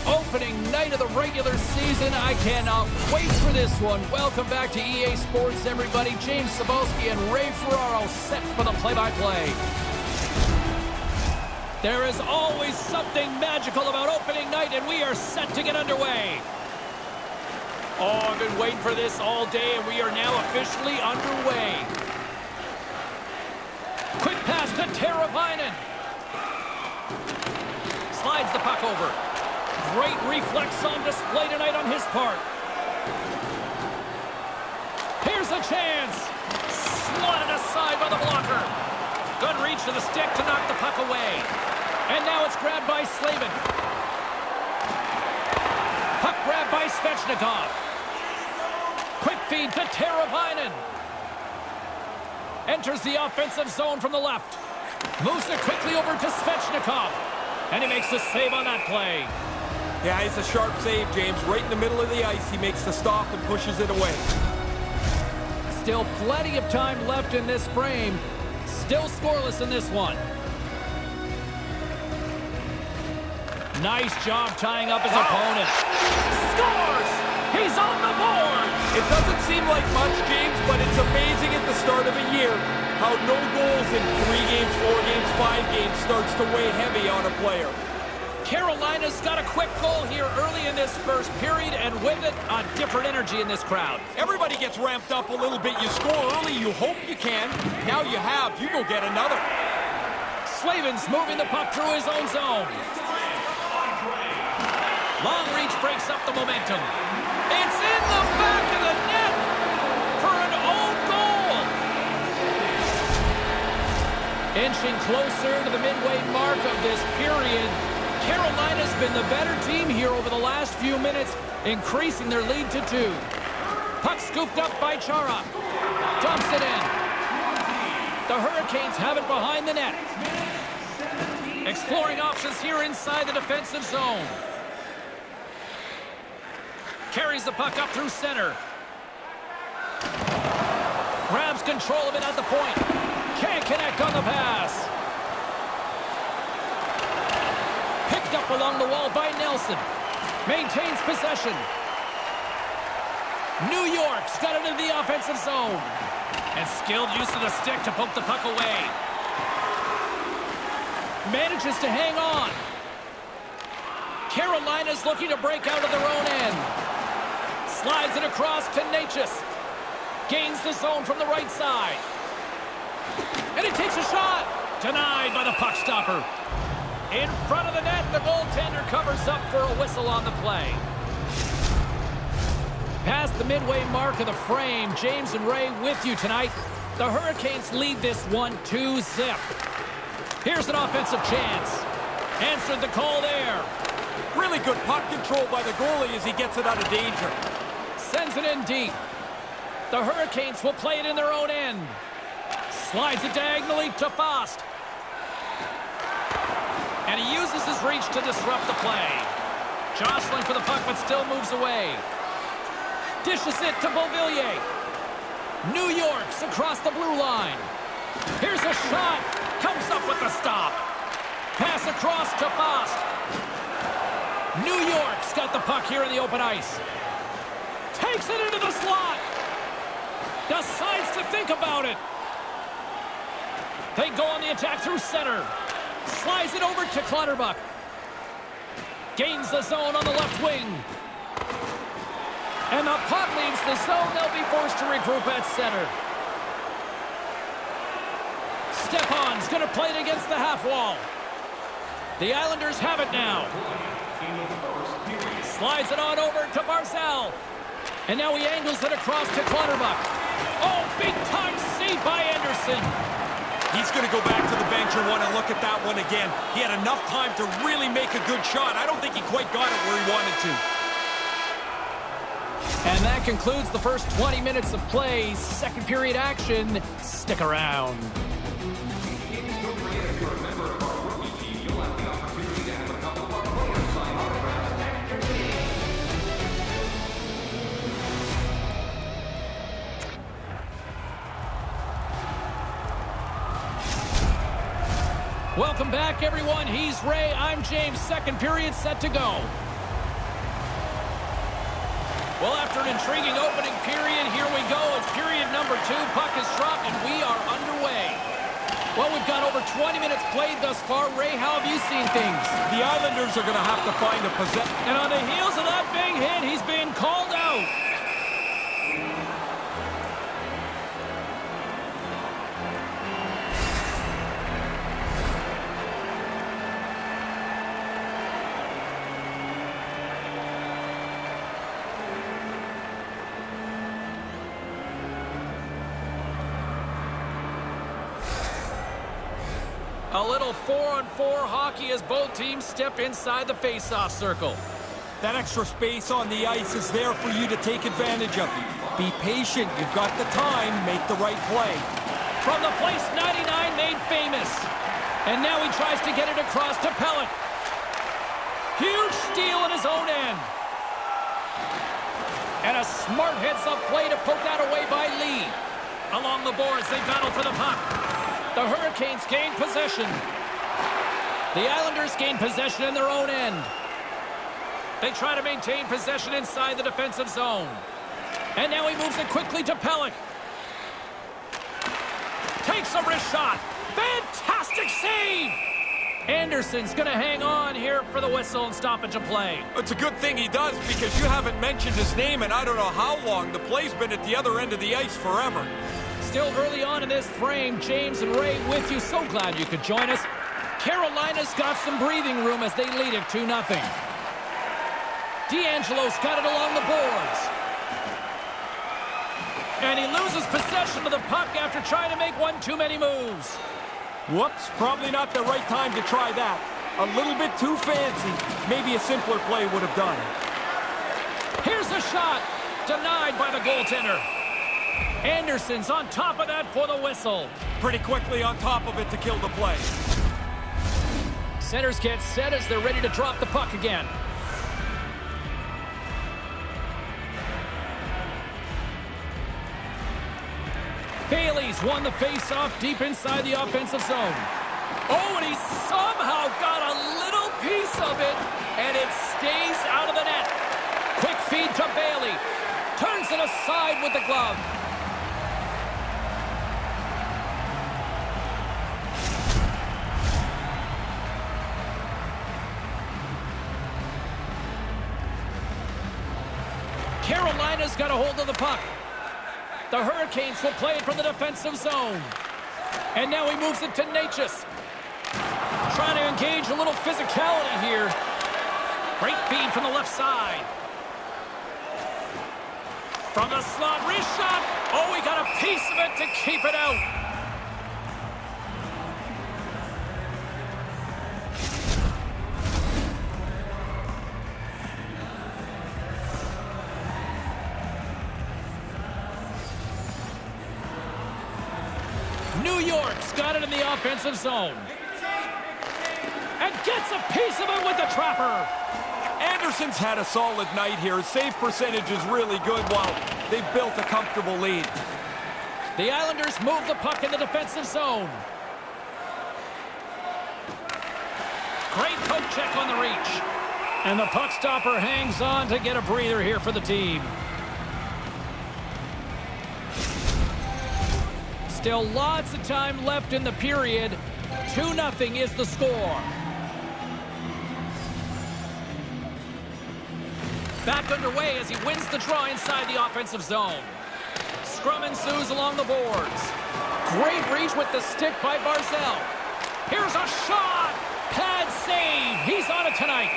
Opening night of the regular season. I cannot wait for this one. Welcome back to EA Sports, everybody. James Cebulski and Ray Ferraro set for the play-by-play. There is always something magical about opening night, and we are set to get underway. Oh, I've been waiting for this all day, and we are now officially underway. Quick pass to Teravainen. Slides the puck over. Great reflex on display tonight on his part. Here's a chance. Slotted aside by the blocker. Good reach to the stick to knock the puck away. And now it's grabbed by Slavin. Puck grabbed by Svechnikov. Quick feed to Teravainen. Enters the offensive zone from the left. Moves it quickly over to Svechnikov. And he makes the save on that play. Yeah, it's a sharp save, James. Right in the middle of the ice, he makes the stop and pushes it away. Still plenty of time left in this frame. Still scoreless in this one. Nice job tying up his opponent. Scores! He's on the board! It doesn't seem like much, James, but it's amazing at the start of a year how no goals in 3 games, 4 games, 5 games starts to weigh heavy on a player. Carolina's got a quick goal here early in this first period, and with it, a different energy in this crowd. Everybody gets ramped up a little bit. You score early, you hope you can. Now you have, you go get another. Slavin's moving the puck through his own zone. Long reach breaks up the momentum. It's in the back of the net for an own goal. Inching closer to the midway mark of this period. Carolina's been the better team here over the last few minutes, increasing their lead to 2. Puck scooped up by Chara. Dumps it in. The Hurricanes have it behind the net. Exploring options here inside the defensive zone. Carries the puck up through center. Grabs control of it at the point. Can't connect on the pass. Picked up along the wall by Nelson. Maintains possession. New York's got it in the offensive zone. And skilled use of the stick to poke the puck away. Manages to hang on. Carolina's looking to break out of their own end. Slides it across to Natchez. Gains the zone from the right side. And he takes a shot. Denied by the puck stopper. In front of the net, the goaltender covers up for a whistle on the play. Past the midway mark of the frame, James and Ray with you tonight. The Hurricanes lead this one 2-0. Here's an offensive chance. Answered the call there. Really good puck control by the goalie as he gets it out of danger. Sends it in deep. The Hurricanes will play it in their own end. Slides it diagonally to Fost. And he uses his reach to disrupt the play. Jostling for the puck, but still moves away. Dishes it to Beauvillier. New York's across the blue line. Here's a shot. Comes up with the stop. Pass across to Fost. New York's got the puck here in the open ice. Takes it into the slot. Decides to think about it. They go on the attack through center. Slides it over to Clutterbuck. Gains the zone on the left wing. And the puck leaves the zone. They'll be forced to regroup at center. Stepan's going to play it against the half wall. The Islanders have it now. Slides it on over to Barzal. And now he angles it across to Clutterbuck. Oh, big-time save by Anderson. He's going to go back to the bench and want to look at that one again. He had enough time to really make a good shot. I don't think he quite got it where he wanted to. And that concludes the first 20 minutes of play. Second period action. Stick around. Welcome back, everyone. He's Ray. I'm James. Second period set to go. Well, after an intriguing opening period, here we go. It's period number 2. Puck is dropped, and we are underway. Well, we've got over 20 minutes played thus far. Ray, how have you seen things? The Islanders are going to have to find a possession. And on the heels of that big hit, he's being called out. A little 4-on-4 hockey as both teams step inside the face-off circle. That extra space on the ice is there for you to take advantage of. Be patient. You've got the time. Make the right play. From the place 99 made famous. And now he tries to get it across to Pelech. Huge steal in his own end. And a smart heads-up play to poke that away by Lee. Along the boards, they battle for the puck. The Hurricanes gain possession. The Islanders gain possession in their own end. They try to maintain possession inside the defensive zone. And now he moves it quickly to Pelech. Takes a wrist shot. Fantastic save! Anderson's going to hang on here for the whistle and stoppage of play. It's a good thing he does because you haven't mentioned his name in I don't know how long. The play's been at the other end of the ice forever. Still early on in this frame, James and Ray with you. So glad you could join us. Carolina's got some breathing room as they lead it 2-0. D'Angelo's got it along the boards. And he loses possession of the puck after trying to make one too many moves. Whoops, probably not the right time to try that. A little bit too fancy. Maybe a simpler play would have done. Here's a shot. Denied by the goaltender. Anderson's on top of that for the whistle. Pretty quickly on top of it to kill the play. Centers get set as they're ready to drop the puck again. Bailey's won the face-off deep inside the offensive zone. Oh, and he somehow got a little piece of it, and it stays out of the net. Quick feed to Bailey. Turns it aside with the glove. Carolina's got a hold of the puck. The Hurricanes will play it from the defensive zone. And now he moves it to Natchez. Trying to engage a little physicality here. Great feed from the left side. From the slot, wrist shot. Oh, he got a piece of it to keep it out. New York's got it in the offensive zone. And gets a piece of it with the trapper. Anderson's had a solid night here. His save percentage is really good while they've built a comfortable lead. The Islanders move the puck in the defensive zone. Great poke check on the reach. And the puck stopper hangs on to get a breather here for the team. Still lots of time left in the period. 2-0 is the score. Back underway as he wins the draw inside the offensive zone. Scrum ensues along the boards. Great reach with the stick by Barzal. Here's a shot. Pad save. He's on it tonight.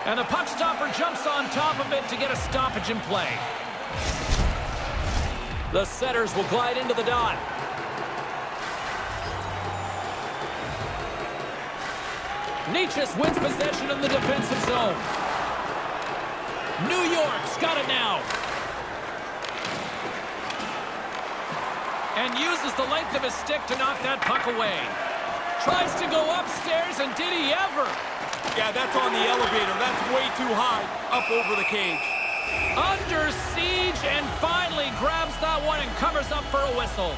And the puck stopper jumps on top of it to get a stoppage in play. The setters will glide into the dot. Natchez wins possession in the defensive zone. New York's got it now. And uses the length of his stick to knock that puck away. Tries to go upstairs, and did he ever? Yeah, that's on the elevator. That's way too high up over the cage. Under siege, and finally grabs that one and covers up for a whistle.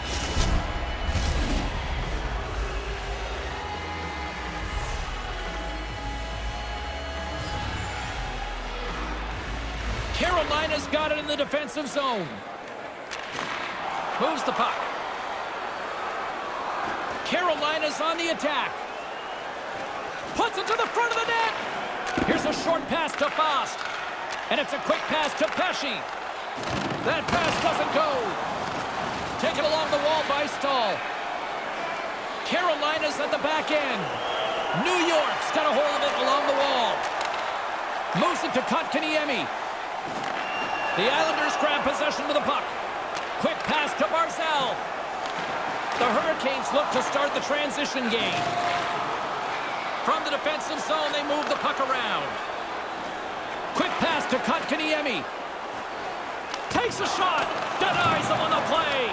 Carolina's got it in the defensive zone. Moves the puck. Carolina's on the attack. Puts it to the front of the net. Here's a short pass to Fast. And it's a quick pass to Pesci. That pass doesn't go. Taken along the wall by Stahl. Carolina's at the back end. New York's got a hold of it along the wall. Moves it to Kotkaniemi. The Islanders grab possession of the puck. Quick pass to Barzal. The Hurricanes look to start the transition game. From the defensive zone, they move the puck around. Quick pass to Kotkaniemi. Takes a shot. Denies him on the play.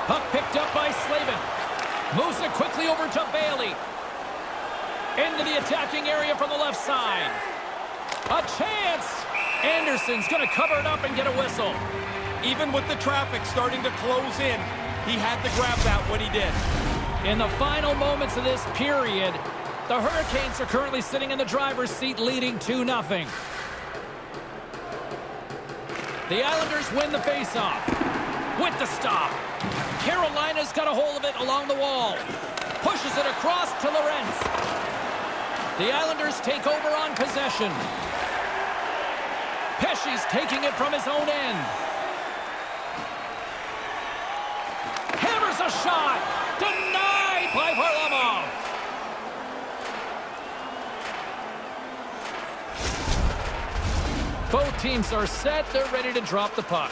Puck picked up by Slavin. Moves it quickly over to Bailey. Into the attacking area from the left side. A chance. Anderson's going to cover it up and get a whistle. Even with the traffic starting to close in, he had to grab that when he did. In the final moments of this period, the Hurricanes are currently sitting in the driver's seat leading 2-0. The Islanders win the faceoff. With the stop. Carolina's got a hold of it along the wall. Pushes it across to Lorentz. The Islanders take over on possession. Pesci's taking it from his own end. Hammers a shot. Denied by Varlamov. Both teams are set. They're ready to drop the puck.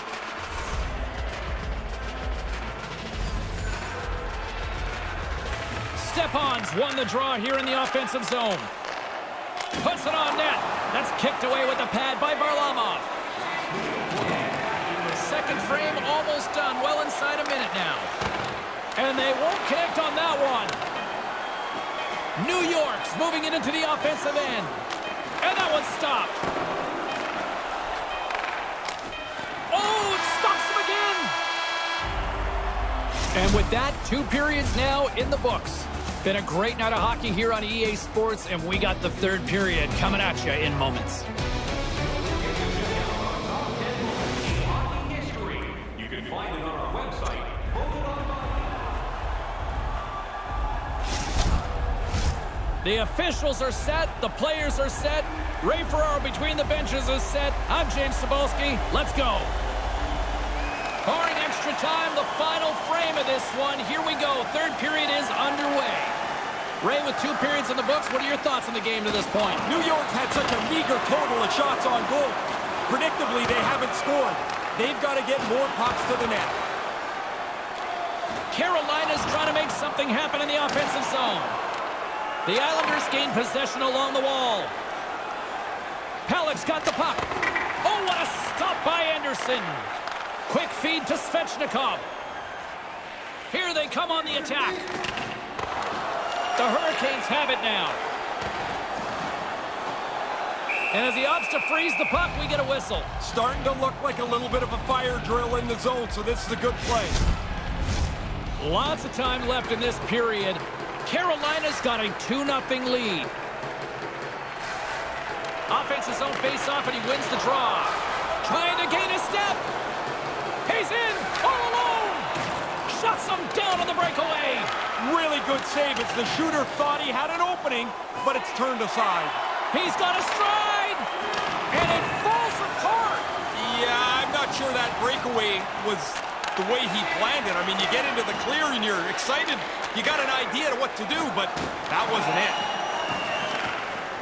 Stepan's won the draw here in the offensive zone. Puts it on net. That's kicked away with the pad by Varlamov. Second frame almost done. Well inside a minute now. And they won't connect on that one. New York's moving it into the offensive end. And that one's stopped. Oh, it stops him again. And with that, 2 periods now in the books. Been a great night of hockey here on EA Sports, and we got the 3rd period coming at you in moments. You can find it on our website. The officials are set. The players are set. Ray Ferraro between the benches is set. I'm James Cebulski. Let's go. Barring extra time, the final frame of this one. Here we go. 3rd period is underway. Ray, with 2 periods in the books, what are your thoughts on the game to this point? New York had such a meager total of shots on goal. Predictably, they haven't scored. They've got to get more pucks to the net. Carolina's trying to make something happen in the offensive zone. The Islanders gain possession along the wall. Pellick's got the puck. Oh, what a stop by Anderson. Quick feed to Svechnikov. Here they come on the attack. The Hurricanes have it now. And as he opts to freeze the puck, we get a whistle. Starting to look like a little bit of a fire drill in the zone, so this is a good play. Lots of time left in this period. Carolina's got a 2-0 lead. Offensive zone face-off, and he wins the draw. Trying to gain a step. He's in, all alone. Shuts him down on the breakaway. Really good save as the shooter thought he had an opening, but it's turned aside. He's got a stride, and it falls apart. Yeah, I'm not sure that breakaway was the way he planned it. I mean, you get into the clear and you're excited. You got an idea of what to do, but that wasn't it.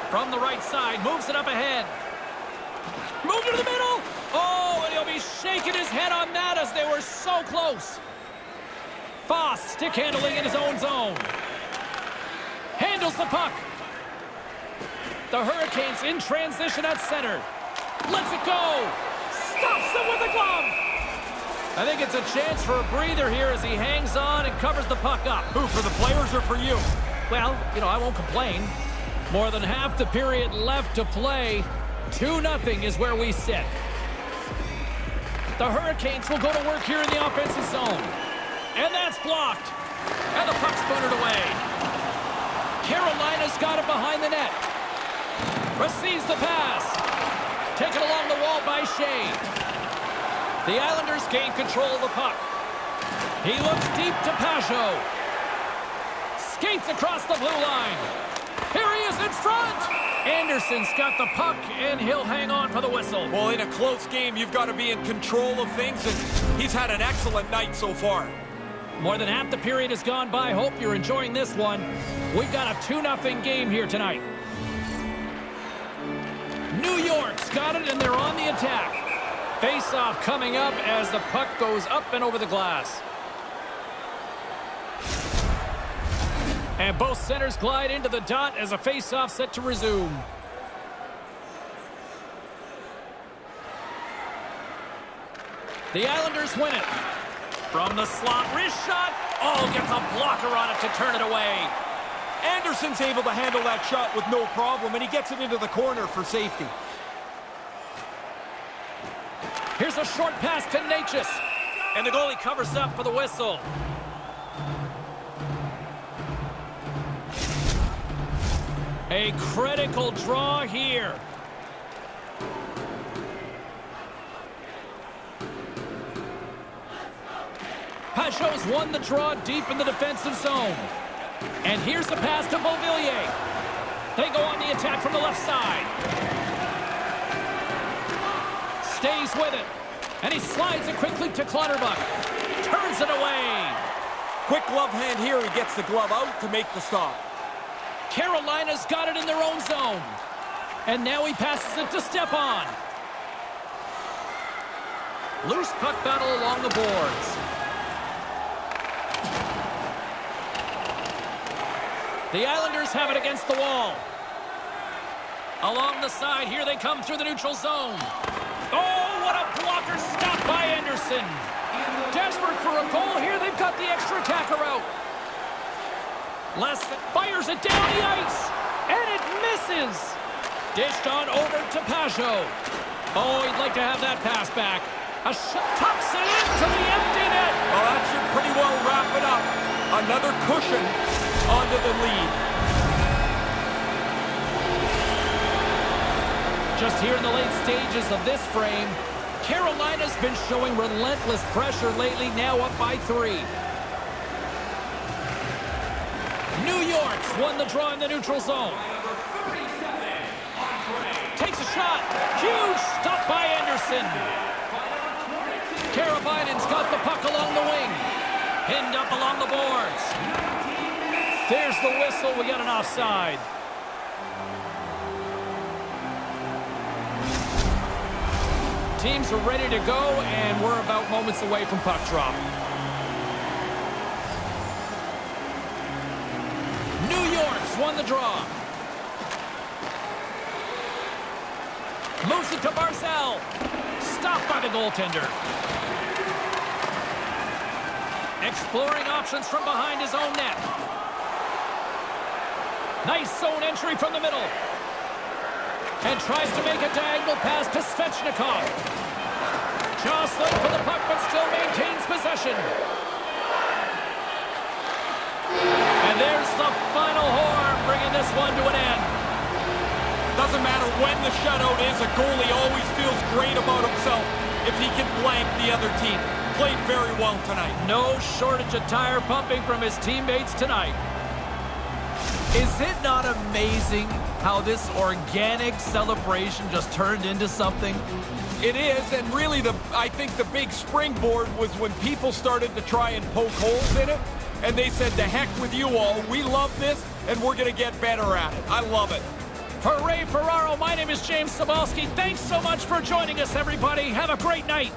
From the right side, moves it up ahead. Move it to the middle. Oh, and he'll be shaking his head on that as they were so close. Foss stick handling in his own zone. Handles the puck. The Hurricanes in transition at center. Lets it go. Stops him with a glove. I think it's a chance for a breather here as he hangs on and covers the puck up. Who, for the players or for you? Well, I won't complain. More than half the period left to play. 2-0 is where we sit. The Hurricanes will go to work here in the offensive zone. And that's blocked. And the puck's booted away. Carolina's got it behind the net. Receives the pass. taken along the wall by Shea. The Islanders gain control of the puck. He looks deep to Pajot. Skates across the blue line. Here he is in front. Anderson's got the puck, and he'll hang on for the whistle. Well, in a close game, you've got to be in control of things, and he's had an excellent night so far. More than half the period has gone by. Hope you're enjoying this one. We've got a 2-0 game here tonight. New York's got it, and they're on the attack. Face-off coming up as the puck goes up and over the glass. And both centers glide into the dot as a face-off set to resume. The Islanders win it. From the slot, wrist shot. Oh, gets a blocker on it to turn it away. Anderson's able to handle that shot with no problem, and he gets it into the corner for safety. Here's a short pass to Natchez. And the goalie covers up for the whistle. A critical draw here. Pajot's won the draw deep in the defensive zone. And here's the pass to Beauvillier. They go on the attack from the left side. Stays with it. And he slides it quickly to Clutterbuck. Turns it away. Quick glove hand here. He gets the glove out to make the stop. Carolina's got it in their own zone. And now he passes it to Stepan. Loose puck battle along the boards. The Islanders have it against the wall. Along the side, here they come through the neutral zone. Oh, what a blocker stop by Anderson. Desperate for a goal here, they've got the extra attacker out. Fires it down the ice, and it misses. Dished on over to Pajot. Oh, he'd like to have that pass back. A shot tucks it into the empty net. Well, that should pretty well wrap it up. Another cushion onto the lead. Just here in the late stages of this frame, Carolina's been showing relentless pressure lately, now up by 3. New York's won the draw in the neutral zone. Takes a shot. Huge stop by Anderson. Karabainen's got the puck along the wing. Pinned up along the boards. There's the whistle. We got an offside. Teams are ready to go, and we're about moments away from puck drop. New York's won the draw. Moves it to Barzal. Stopped by the goaltender. Exploring options from behind his own net. Nice zone entry from the middle. And tries to make a diagonal pass to Svechnikov. Jostling for the puck, but still maintains possession. And there's the final horn, bringing this one to an end. Doesn't matter when the shutout is, a goalie always feels great about himself if he can blank the other team. Played very well tonight. No shortage of tire pumping from his teammates tonight. Is it not amazing how this organic celebration just turned into something? It is, and really I think the big springboard was when people started to try and poke holes in it, and they said, to heck with you all, we love this, and we're going to get better at it. I love it. For Ray Ferraro, my name is James Cybulski. Thanks so much for joining us, everybody. Have a great night.